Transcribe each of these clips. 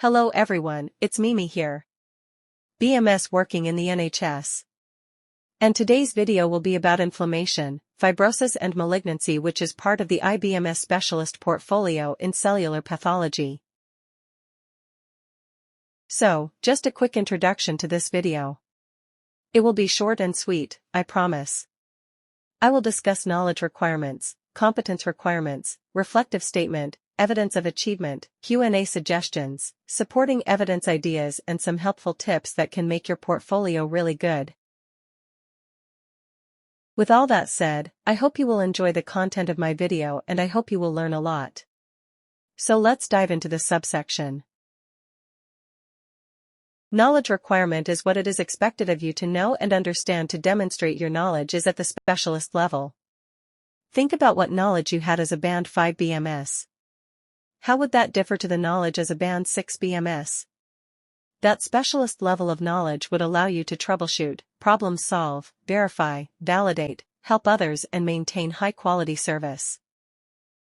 Hello everyone, it's Mimi here. BMS working in the NHS. And today's video will be about inflammation, fibrosis and malignancy, which is part of the IBMS Specialist Portfolio in Cellular Pathology. So, just a quick introduction to this video. It will be short and sweet, I promise. I will discuss knowledge requirements, competence requirements, reflective statement, evidence of achievement, Q&A suggestions, supporting evidence ideas and some helpful tips that can make your portfolio really good. With all that said, I hope you will enjoy the content of my video and I hope you will learn a lot. So let's dive into the subsection. Knowledge requirement is what it is expected of you to know and understand to demonstrate your knowledge is at the specialist level. Think about what knowledge you had as a Band 5 BMS. How would that differ to the knowledge as a Band 6 BMS? That specialist level of knowledge would allow you to troubleshoot, problem solve, verify, validate, help others and maintain high-quality service.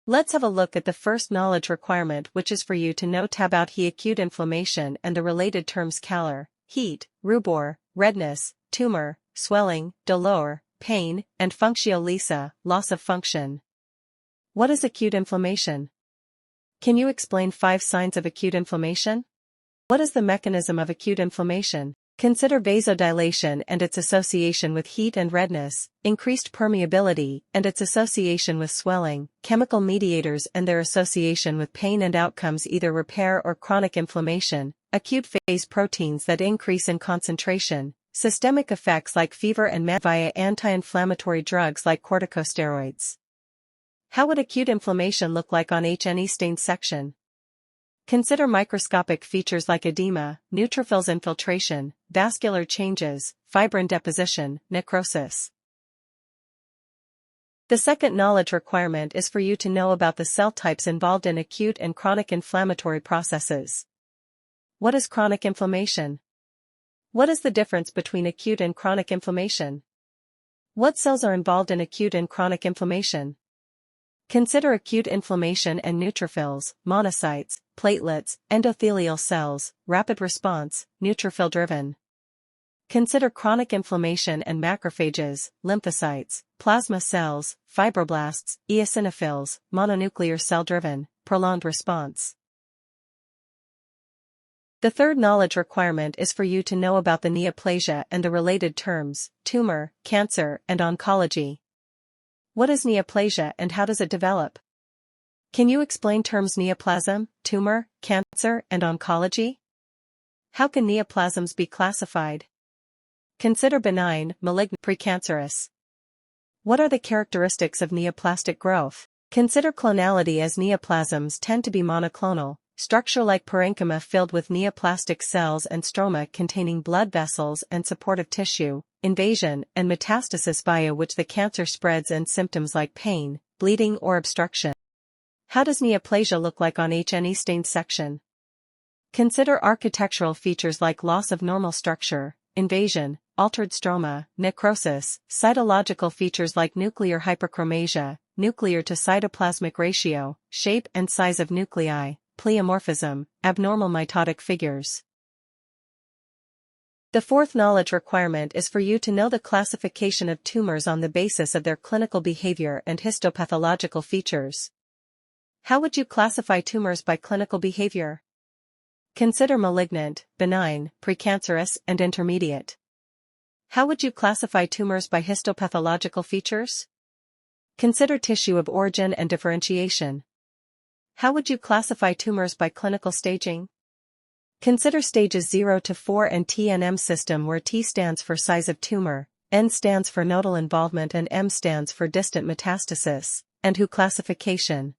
Let's have a look at the first knowledge requirement, which is for you to know about acute inflammation and the related terms calor, heat, rubor, redness, tumor, swelling, dolor, pain, and functio lisa, loss of function. What is acute inflammation? Can you explain 5 signs of acute inflammation? What is the mechanism of acute inflammation? Consider vasodilation and its association with heat and redness, increased permeability and its association with swelling, chemical mediators and their association with pain and outcomes, either repair or chronic inflammation, acute phase proteins that increase in concentration, systemic effects like fever and via anti-inflammatory drugs like corticosteroids. How would acute inflammation look like on H&E stained section? Consider microscopic features like edema, neutrophils infiltration, vascular changes, fibrin deposition, necrosis. The second knowledge requirement is for you to know about the cell types involved in acute and chronic inflammatory processes. What is chronic inflammation? What is the difference between acute and chronic inflammation? What cells are involved in acute and chronic inflammation? Consider acute inflammation and neutrophils, monocytes, platelets, endothelial cells, rapid response, neutrophil-driven. Consider chronic inflammation and macrophages, lymphocytes, plasma cells, fibroblasts, eosinophils, mononuclear cell-driven, prolonged response. The third knowledge requirement is for you to know about the neoplasia and the related terms, tumor, cancer, and oncology. What is neoplasia and how does it develop? Can you explain terms neoplasm, tumor, cancer, and oncology? How can neoplasms be classified? Consider benign, malignant, precancerous. What are the characteristics of neoplastic growth? Consider clonality, as neoplasms tend to be monoclonal, structure like parenchyma filled with neoplastic cells and stroma containing blood vessels and supportive tissue, invasion and metastasis via which the cancer spreads, and symptoms like pain, bleeding or obstruction. How does neoplasia look like on H&E stained section? Consider architectural features like loss of normal structure, invasion, altered stroma, necrosis, cytological features like nuclear hyperchromasia, nuclear to cytoplasmic ratio, shape and size of nuclei, pleomorphism, abnormal mitotic figures. The fourth knowledge requirement is for you to know the classification of tumors on the basis of their clinical behavior and histopathological features. How would you classify tumors by clinical behavior? Consider malignant, benign, precancerous, and intermediate. How would you classify tumors by histopathological features? Consider tissue of origin and differentiation. How would you classify tumors by clinical staging? Consider stages 0 to 4 and TNM system, where T stands for size of tumor, N stands for nodal involvement and M stands for distant metastasis, and WHO classification.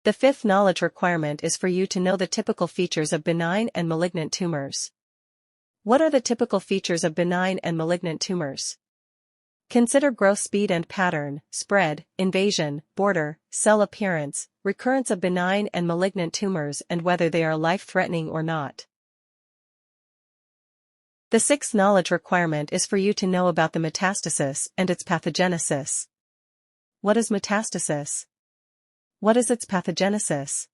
The fifth knowledge requirement is for you to know the typical features of benign and malignant tumors. What are the typical features of benign and malignant tumors? Consider growth speed and pattern, spread, invasion, border, cell appearance, recurrence of benign and malignant tumors, and whether they are life-threatening or not. The sixth knowledge requirement is for you to know about the metastasis and its pathogenesis. What is metastasis? What is its pathogenesis?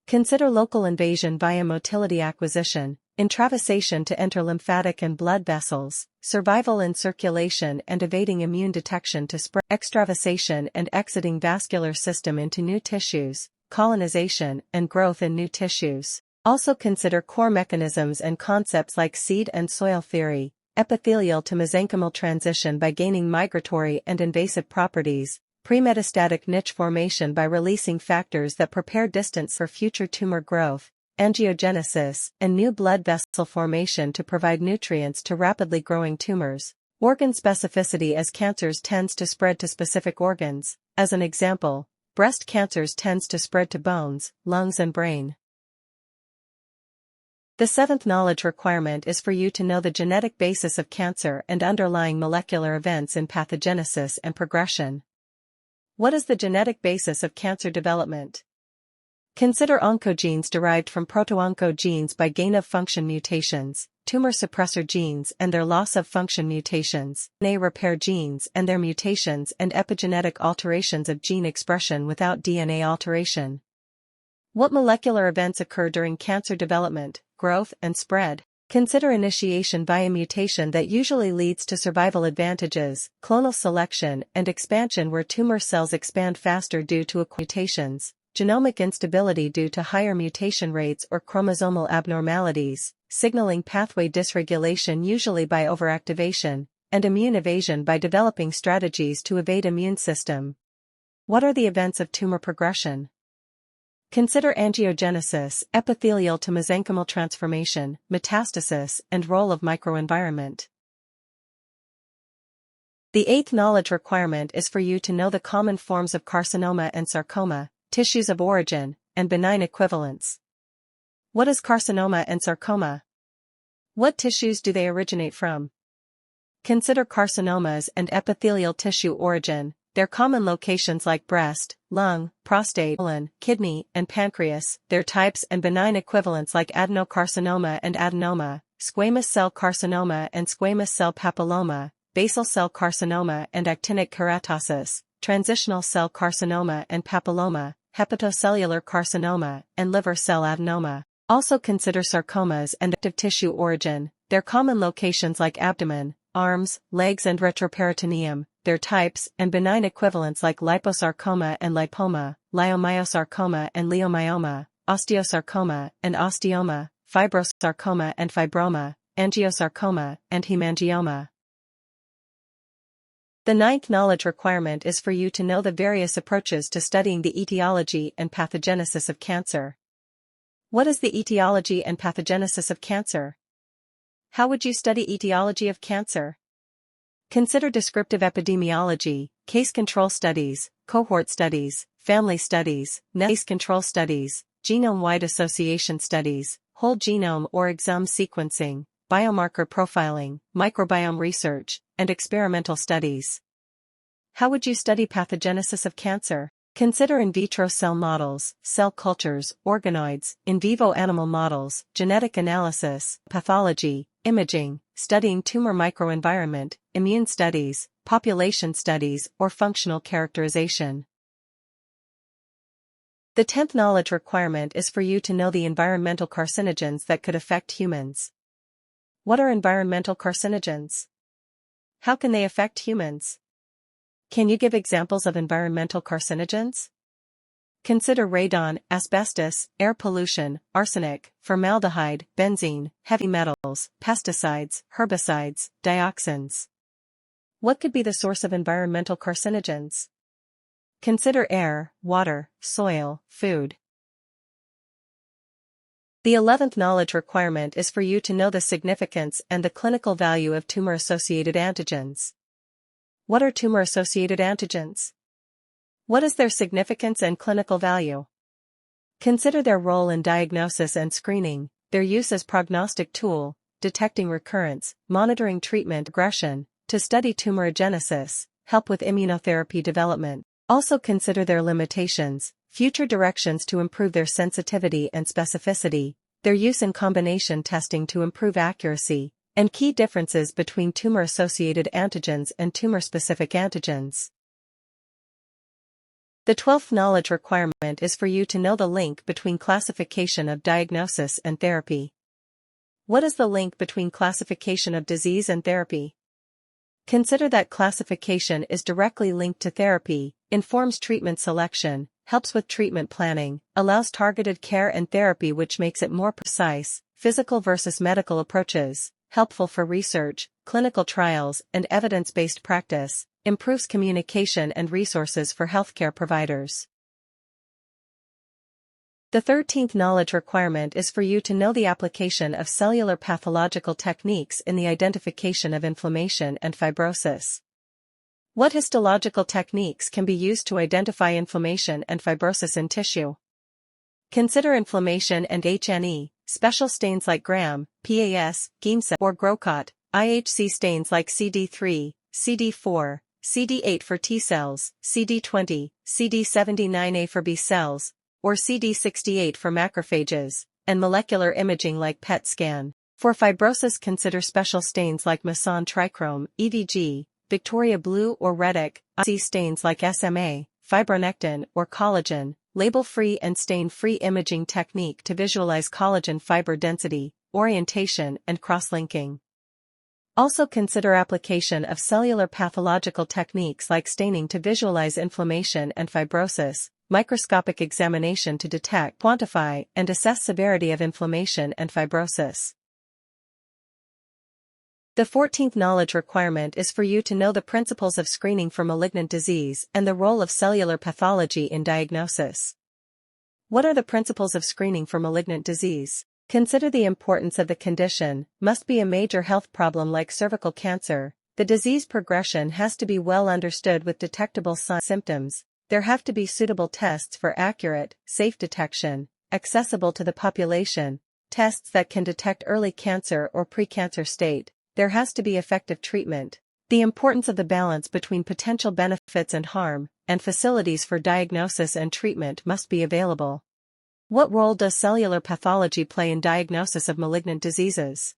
Consider local invasion via motility acquisition, intravasation to enter lymphatic and blood vessels, survival in circulation and evading immune detection to spread, extravasation and exiting vascular system into new tissues, colonization and growth in new tissues. Also consider core mechanisms and concepts like seed and soil theory, epithelial to mesenchymal transition by gaining migratory and invasive properties, premetastatic niche formation by releasing factors that prepare distance for future tumor growth, angiogenesis, and new blood vessel formation to provide nutrients to rapidly growing tumors. Organ specificity as cancers tends to spread to specific organs, as an example, breast cancers tends to spread to bones, lungs and brain. The seventh knowledge requirement is for you to know the genetic basis of cancer and underlying molecular events in pathogenesis and progression. What is the genetic basis of cancer development? Consider oncogenes derived from proto-oncogenes by gain-of-function mutations, tumor suppressor genes and their loss-of-function mutations, DNA repair genes and their mutations, and epigenetic alterations of gene expression without DNA alteration. What molecular events occur during cancer development, growth, and spread? Consider initiation via mutation that usually leads to survival advantages, clonal selection and expansion where tumor cells expand faster due to mutations, genomic instability due to higher mutation rates or chromosomal abnormalities, signaling pathway dysregulation usually by overactivation, and immune evasion by developing strategies to evade immune system. What are the events of tumor progression? Consider angiogenesis, epithelial to mesenchymal transformation, metastasis, and role of microenvironment. The eighth knowledge requirement is for you to know the common forms of carcinoma and sarcoma, tissues of origin, and benign equivalents. What is carcinoma and sarcoma? What tissues do they originate from? Consider carcinomas and epithelial tissue origin, their common locations like breast, lung, prostate, colon, kidney, and pancreas, their types and benign equivalents like adenocarcinoma and adenoma, squamous cell carcinoma and squamous cell papilloma, basal cell carcinoma and actinic keratosis, transitional cell carcinoma and papilloma, hepatocellular carcinoma, and liver cell adenoma. Also consider sarcomas and active tissue origin, their common locations like abdomen, arms, legs and retroperitoneum, their types and benign equivalents like liposarcoma and lipoma, leiomyosarcoma and leiomyoma, osteosarcoma and osteoma, fibrosarcoma and fibroma, angiosarcoma and hemangioma. The ninth knowledge requirement is for you to know the various approaches to studying the etiology and pathogenesis of cancer. What is the etiology and pathogenesis of cancer? How would you study etiology of cancer? Consider descriptive epidemiology, case control studies, cohort studies, family studies, case control studies, genome-wide association studies, whole genome or exome sequencing, biomarker profiling, microbiome research, and experimental studies. How would you study pathogenesis of cancer? Consider in vitro cell models, cell cultures, organoids, in vivo animal models, genetic analysis, pathology, imaging, studying tumor microenvironment, immune studies, population studies, or functional characterization. The 10th knowledge requirement is for you to know the environmental carcinogens that could affect humans. What are environmental carcinogens? How can they affect humans? Can you give examples of environmental carcinogens? Consider radon, asbestos, air pollution, arsenic, formaldehyde, benzene, heavy metals, pesticides, herbicides, dioxins. What could be the source of environmental carcinogens? Consider air, water, soil, food. The 11th knowledge requirement is for you to know the significance and the clinical value of tumor-associated antigens. What are tumor-associated antigens? What is their significance and clinical value? Consider their role in diagnosis and screening, their use as prognostic tool, detecting recurrence, monitoring treatment progression, to study tumorigenesis, help with immunotherapy development. Also consider their limitations, future directions to improve their sensitivity and specificity, their use in combination testing to improve accuracy, and key differences between tumor-associated antigens and tumor-specific antigens. The 12th knowledge requirement is for you to know the link between classification of diagnosis and therapy. What is the link between classification of disease and therapy? Consider that classification is directly linked to therapy, informs treatment selection, helps with treatment planning, allows targeted care and therapy which makes it more precise, physical versus medical approaches, helpful for research, clinical trials, and evidence-based practice, improves communication and resources for healthcare providers. The 13th knowledge requirement is for you to know the application of cellular pathological techniques in the identification of inflammation and fibrosis. What histological techniques can be used to identify inflammation and fibrosis in tissue? Consider inflammation and H&E, special stains like Gram, PAS, GIMSA or GROCOT, IHC stains like CD3, CD4, CD8 for T cells, CD20, CD79A for B cells, or CD68 for macrophages, and molecular imaging like PET scan. For fibrosis, consider special stains like Masson trichrome, EVG, Victoria blue or Redic, IC stains like SMA, fibronectin or collagen, label-free and stain-free imaging technique to visualize collagen fiber density, orientation and cross-linking. Also consider application of cellular pathological techniques like staining to visualize inflammation and fibrosis, microscopic examination to detect, quantify, and assess severity of inflammation and fibrosis. The 14th knowledge requirement is for you to know the principles of screening for malignant disease and the role of cellular pathology in diagnosis. What are the principles of screening for malignant disease? Consider the importance of the condition. Must be a major health problem like cervical cancer. The disease progression has to be well understood with detectable symptoms. There have to be suitable tests for accurate, safe detection, accessible to the population, tests that can detect early cancer or pre-cancer state. There has to be effective treatment. The importance of the balance between potential benefits and harm, and facilities for diagnosis and treatment must be available. What role does cellular pathology play in diagnosis of malignant diseases?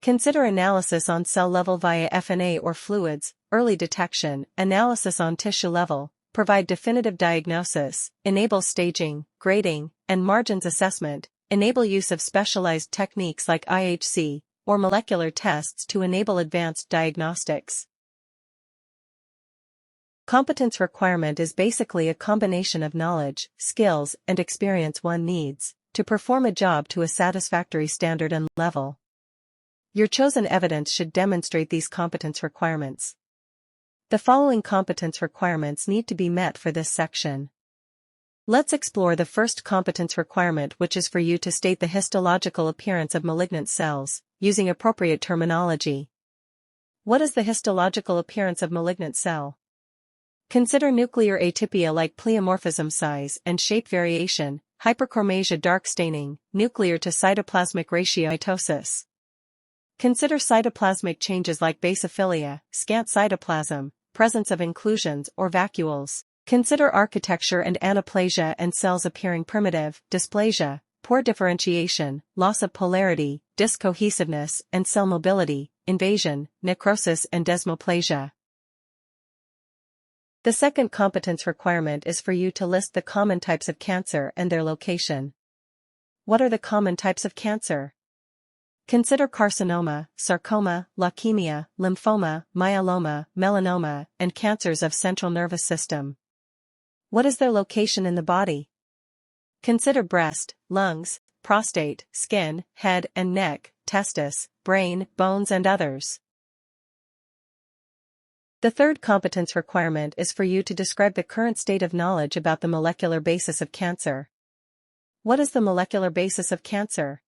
Consider analysis on cell level via FNA or fluids, early detection, analysis on tissue level, provide definitive diagnosis, enable staging, grading, and margins assessment, enable use of specialized techniques like IHC, or molecular tests to enable advanced diagnostics. Competence requirement is basically a combination of knowledge, skills, and experience one needs to perform a job to a satisfactory standard and level. Your chosen evidence should demonstrate these competence requirements. The following competence requirements need to be met for this section. Let's explore the first competence requirement, which is for you to state the histological appearance of malignant cells, using appropriate terminology. What is the histological appearance of malignant cell? Consider nuclear atypia like pleomorphism size and shape variation, hyperchromasia dark staining, nuclear to cytoplasmic ratio mitosis. Consider cytoplasmic changes like basophilia, scant cytoplasm, presence of inclusions or vacuoles. Consider architecture and anaplasia and cells appearing primitive, dysplasia, poor differentiation, loss of polarity, dyscohesiveness and cell mobility, invasion, necrosis and desmoplasia. The second competence requirement is for you to list the common types of cancer and their location. What are the common types of cancer? Consider carcinoma, sarcoma, leukemia, lymphoma, myeloma, melanoma, and cancers of central nervous system. What is their location in the body? Consider breast, lungs, prostate, skin, head and neck, testis, brain, bones and others. The third competence requirement is for you to describe the current state of knowledge about the molecular basis of cancer. What is the molecular basis of cancer?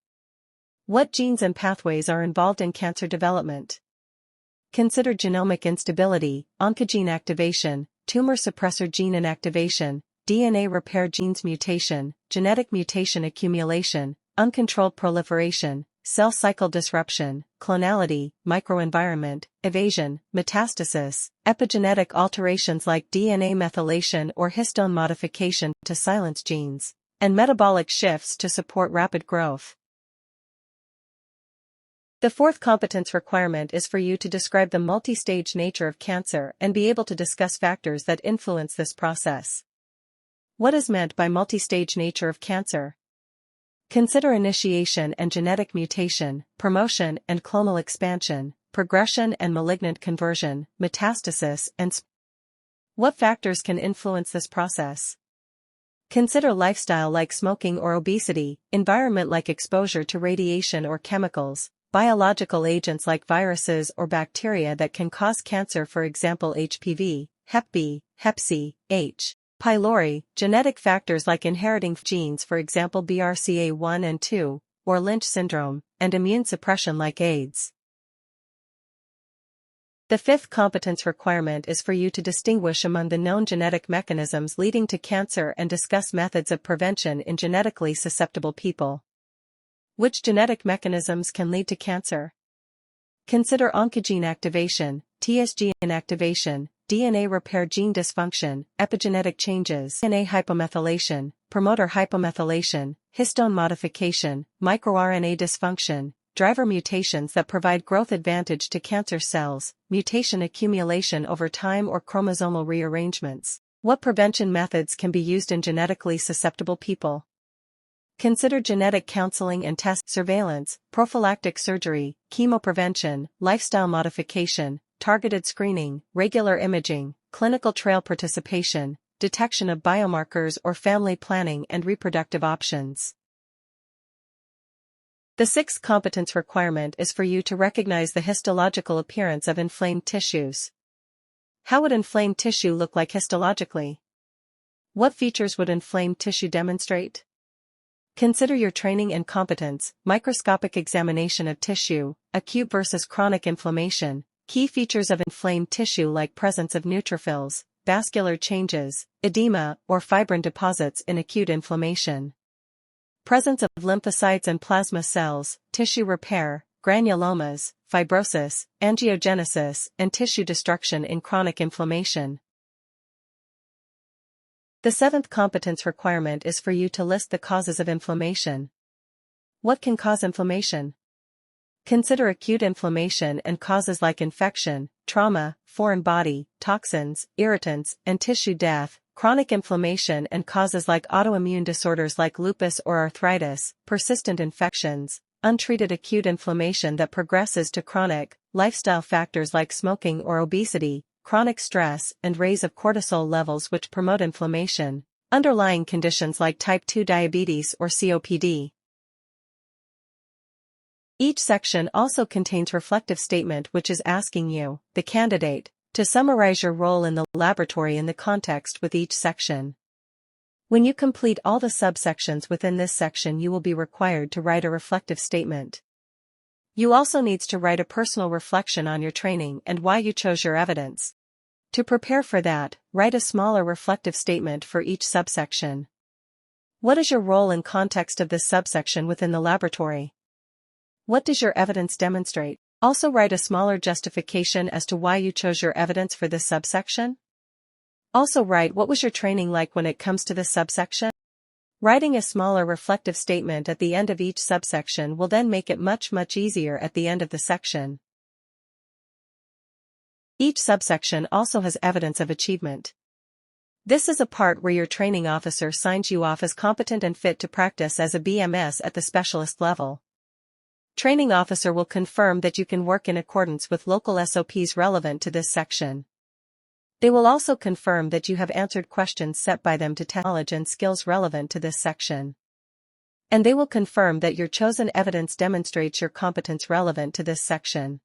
What genes and pathways are involved in cancer development? Consider genomic instability, oncogene activation, tumor suppressor gene inactivation, DNA repair genes mutation, genetic mutation accumulation, uncontrolled proliferation, cell cycle disruption, clonality, microenvironment, evasion, metastasis, epigenetic alterations like DNA methylation or histone modification to silence genes, and metabolic shifts to support rapid growth. The fourth competence requirement is for you to describe the multi-stage nature of cancer and be able to discuss factors that influence this process. What is meant by multi-stage nature of cancer? Consider initiation and genetic mutation, promotion and clonal expansion, progression and malignant conversion, metastasis and what factors can influence this process? Consider lifestyle like smoking or obesity, environment like exposure to radiation or chemicals, biological agents like viruses or bacteria that can cause cancer, for example HPV, Hep B, Hep C, H. pylori, genetic factors like inheriting genes, for example BRCA1 and 2, or Lynch syndrome, and immune suppression like AIDS. The fifth competence requirement is for you to distinguish among the known genetic mechanisms leading to cancer and discuss methods of prevention in genetically susceptible people. Which genetic mechanisms can lead to cancer? Consider oncogene activation, TSG inactivation, DNA repair, gene dysfunction, epigenetic changes, DNA hypomethylation, promoter hypomethylation, histone modification, microRNA dysfunction, driver mutations that provide growth advantage to cancer cells, mutation accumulation over time, or chromosomal rearrangements. What prevention methods can be used in genetically susceptible people? Consider genetic counseling and test surveillance, prophylactic surgery, chemoprevention, lifestyle modification, targeted screening, regular imaging, clinical trial participation, detection of biomarkers, or family planning and reproductive options. The sixth competence requirement is for you to recognize the histological appearance of inflamed tissues. How would inflamed tissue look like histologically? What features would inflamed tissue demonstrate? Consider your training and competence, microscopic examination of tissue, acute versus chronic inflammation, key features of inflamed tissue like presence of neutrophils, vascular changes, edema, or fibrin deposits in acute inflammation. Presence of lymphocytes and plasma cells, tissue repair, granulomas, fibrosis, angiogenesis, and tissue destruction in chronic inflammation. The seventh competence requirement is for you to list the causes of inflammation. What can cause inflammation? Consider acute inflammation and causes like infection, trauma, foreign body, toxins, irritants, and tissue death, chronic inflammation and causes like autoimmune disorders like lupus or arthritis, persistent infections, untreated acute inflammation that progresses to chronic, lifestyle factors like smoking or obesity, chronic stress and raise of cortisol levels which promote inflammation, underlying conditions like type 2 diabetes or COPD. Each section also contains reflective statement which is asking you, the candidate, to summarize your role in the laboratory in the context with each section. When you complete all the subsections within this section, you will be required to write a reflective statement. You also needs to write a personal reflection on your training and why you chose your evidence. To prepare for that, write a smaller reflective statement for each subsection. What is your role in context of this subsection within the laboratory? What does your evidence demonstrate? Also write a smaller justification as to why you chose your evidence for this subsection. Also write what was your training like when it comes to this subsection. Writing a smaller reflective statement at the end of each subsection will then make it much easier at the end of the section. Each subsection also has evidence of achievement. This is a part where your training officer signs you off as competent and fit to practice as a BMS at the specialist level. Training officer will confirm that you can work in accordance with local SOPs relevant to this section. They will also confirm that you have answered questions set by them to test knowledge and skills relevant to this section. And they will confirm that your chosen evidence demonstrates your competence relevant to this section.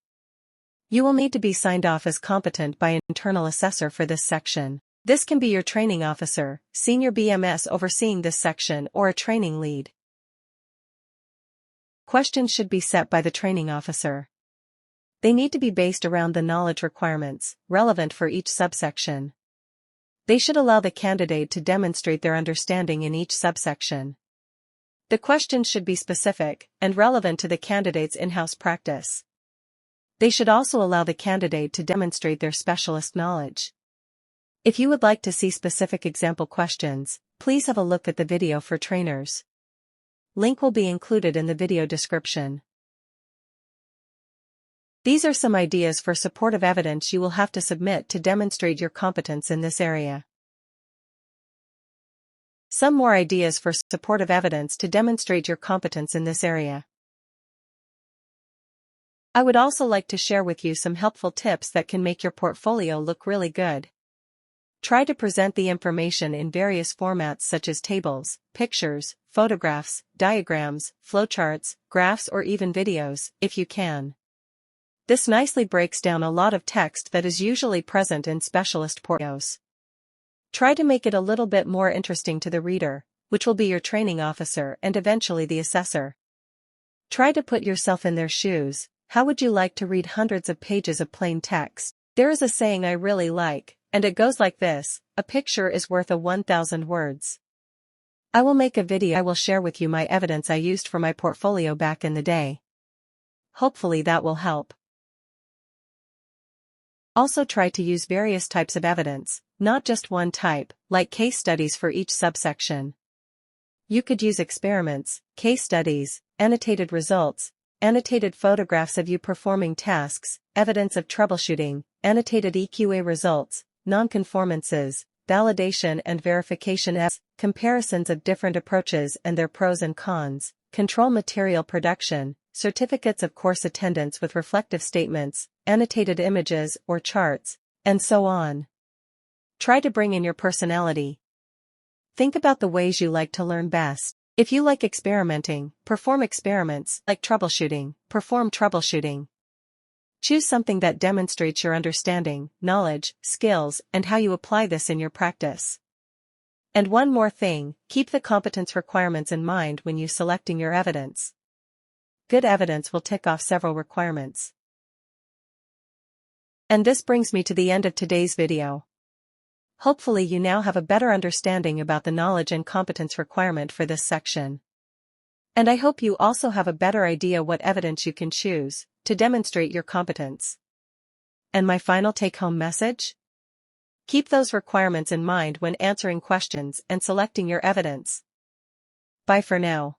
You will need to be signed off as competent by an internal assessor for this section. This can be your training officer, senior BMS overseeing this section, or a training lead. Questions should be set by the training officer. They need to be based around the knowledge requirements, relevant for each subsection. They should allow the candidate to demonstrate their understanding in each subsection. The questions should be specific and relevant to the candidate's in-house practice. They should also allow the candidate to demonstrate their specialist knowledge. If you would like to see specific example questions, please have a look at the video for trainers. Link will be included in the video description. These are some ideas for supportive evidence you will have to submit to demonstrate your competence in this area. Some more ideas for supportive evidence to demonstrate your competence in this area. I would also like to share with you some helpful tips that can make your portfolio look really good. Try to present the information in various formats such as tables, pictures, photographs, diagrams, flowcharts, graphs, or even videos, if you can. This nicely breaks down a lot of text that is usually present in specialist portfolios. Try to make it a little bit more interesting to the reader, which will be your training officer and eventually the assessor. Try to put yourself in their shoes. How would you like to read hundreds of pages of plain text? There is a saying I really like, and it goes like this: a picture is worth 1,000 words. I will make a video. I will share with you my evidence I used for my portfolio back in the day. Hopefully that will help. Also try to use various types of evidence, not just one type, like case studies for each subsection. You could use experiments, case studies, annotated results, annotated photographs of you performing tasks, evidence of troubleshooting, annotated EQA results, nonconformances, validation and verification as comparisons of different approaches and their pros and cons, control material production, certificates of course attendance with reflective statements, annotated images or charts, and so on. Try to bring in your personality. Think about the ways you like to learn best. If you like experimenting, perform experiments. Like troubleshooting, perform troubleshooting. Choose something that demonstrates your understanding, knowledge, skills, and how you apply this in your practice. And one more thing, keep the competence requirements in mind when you selecting your evidence. Good evidence will tick off several requirements. And this brings me to the end of today's video. Hopefully you now have a better understanding about the knowledge and competence requirement for this section. And I hope you also have a better idea what evidence you can choose to demonstrate your competence. And my final take-home message? Keep those requirements in mind when answering questions and selecting your evidence. Bye for now.